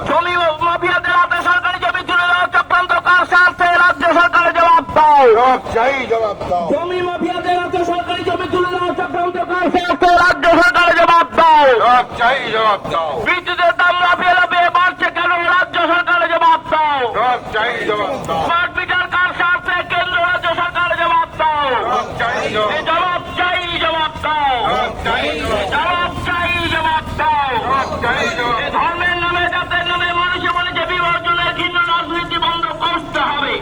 জমি মাফিয়াদের হাতে সরকারি জমি তুলে দেওয়া চক্রান্ত কার স্বার্থে রাজ্য সরকারের জবাব দাও। জমি মাফিয়াদের হাতে সরকারি জমি তুলে দেওয়া চক্রান্ত কার স্বার্থে রাজ্য সরকারের জবাব দাও। বিদ্যুতের দাম লাফিয়ে লাফিয়ে বাড়ছে কেন রাজ্য সরকারের জবাব দাও। স্মার্ট মিটার কার স্বার্থে কেন্দ্র রাজ্য সরকারের জবাব দাও। জবাব চাই, জবাব দাও। জবাব চাই, জবাব দাও। ধর্মের নামে জাতের নামে মানুষে মানুষে বিভাজনের ঘৃণ্য রাজনীতি বন্ধ করতে হবে।